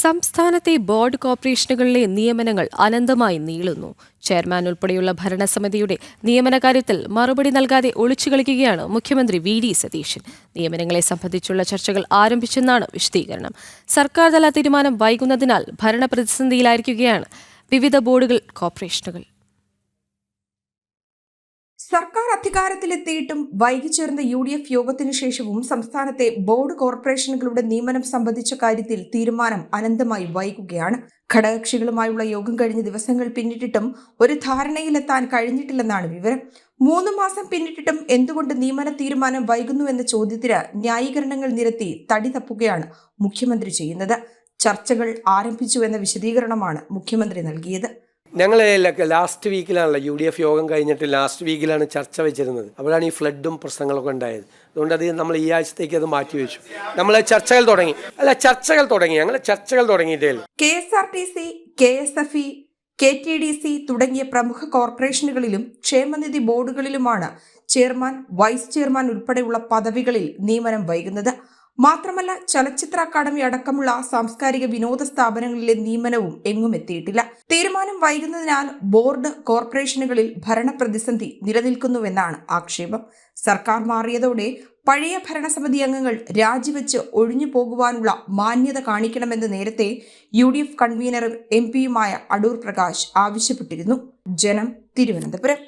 സംസ്ഥാനത്തെ ബോർഡ് കോർപ്പറേഷനുകളിലെ നിയമനങ്ങൾ അനന്തമായി നീളുന്നു. ചെയർമാൻ ഉൾപ്പെടെയുള്ള ഭരണസമിതിയുടെ നിയമനകാര്യത്തിൽ മറുപടി നൽകാതെ ഒളിച്ചുകളിക്കുകയാണ് മുഖ്യമന്ത്രി വി.ഡി. സതീശൻ. നിയമനങ്ങളെ സംബന്ധിച്ചുള്ള ചർച്ചകൾ ആരംഭിച്ചെന്നാണ് വിശദീകരണം. സർക്കാർതല തീരുമാനം വൈകുന്നതിനാൽ ഭരണപ്രതിസന്ധിയിലായിരിക്കുകയാണ് വിവിധ ബോർഡുകൾ, കോർപ്പറേഷനുകൾ. സർക്കാർ അധികാരത്തിലെത്തിയിട്ടും വൈകിച്ചേർന്ന UDF യോഗത്തിനു ശേഷവും സംസ്ഥാനത്തെ ബോർഡ് കോർപ്പറേഷനുകളുടെ നിയമനം സംബന്ധിച്ച കാര്യത്തിൽ തീരുമാനം അനന്തമായി വൈകുകയാണ്. ഘടകകക്ഷികളുമായുള്ള യോഗം കഴിഞ്ഞ ദിവസങ്ങൾ പിന്നിട്ടിട്ടും ഒരു ധാരണയിലെത്താൻ കഴിഞ്ഞിട്ടില്ലെന്നാണ് വിവരം. 3 മാസം പിന്നിട്ടിട്ടും എന്തുകൊണ്ട് നിയമന തീരുമാനം വൈകുന്നുവെന്ന ചോദ്യത്തിന് ന്യായീകരണങ്ങൾ നിരത്തി തടി തപ്പുകയാണ് മുഖ്യമന്ത്രി ചെയ്യുന്നത്. ചർച്ചകൾ ആരംഭിച്ചുവെന്ന വിശദീകരണമാണ് മുഖ്യമന്ത്രി നൽകിയത്. ഞങ്ങൾ ലാസ്റ്റ് വീക്കിലാണല്ലോ UDF യോഗം കഴിഞ്ഞിട്ട് ലാസ്റ്റ് വീക്കിലാണ് ചർച്ച വെച്ചിരുന്നത്. അപ്പോഴാണ് ഈ ഫ്ലഡും പ്രശ്നങ്ങളൊക്കെ ഉണ്ടായത്. അതുകൊണ്ട് അത് നമ്മൾ ഈ ആഴ്ചത്തേക്ക് അത് മാറ്റിവെച്ചു. നമ്മൾ ചർച്ചകൾ തുടങ്ങി. ഞങ്ങൾ ചർച്ചകൾ തുടങ്ങിയിട്ടേ ഉള്ളൂ. KSRTC, KSFE, KTDC തുടങ്ങിയ പ്രമുഖ കോർപ്പറേഷനുകളിലും ക്ഷേമനിധി ബോർഡുകളിലുമാണ് ചെയർമാൻ, വൈസ് ചെയർമാൻ ഉൾപ്പെടെയുള്ള പദവികളിൽ നിയമനം വൈകുന്നത്. മാത്രമല്ല, ചലച്ചിത്ര അക്കാദമി അടക്കമുള്ള സാംസ്കാരിക വിനോദ സ്ഥാപനങ്ങളിലെ നിയമനവും എങ്ങും എത്തിയിട്ടില്ല. തീരുമാനം വൈകുന്നതിനാൽ ബോർഡ് കോർപ്പറേഷനുകളിൽ ഭരണപ്രതിസന്ധി നിലനിൽക്കുന്നുവെന്നാണ് ആക്ഷേപം. സർക്കാർ മാറിയതോടെ പഴയ ഭരണസമിതി അംഗങ്ങൾ രാജിവെച്ച് ഒഴിഞ്ഞു പോകുവാനുള്ള മാന്യത കാണിക്കണമെന്ന് നേരത്തെ UDF കൺവീനറും MP യുമായ അടൂർ പ്രകാശ് ആവശ്യപ്പെട്ടിരുന്നു. ജനം, തിരുവനന്തപുരം.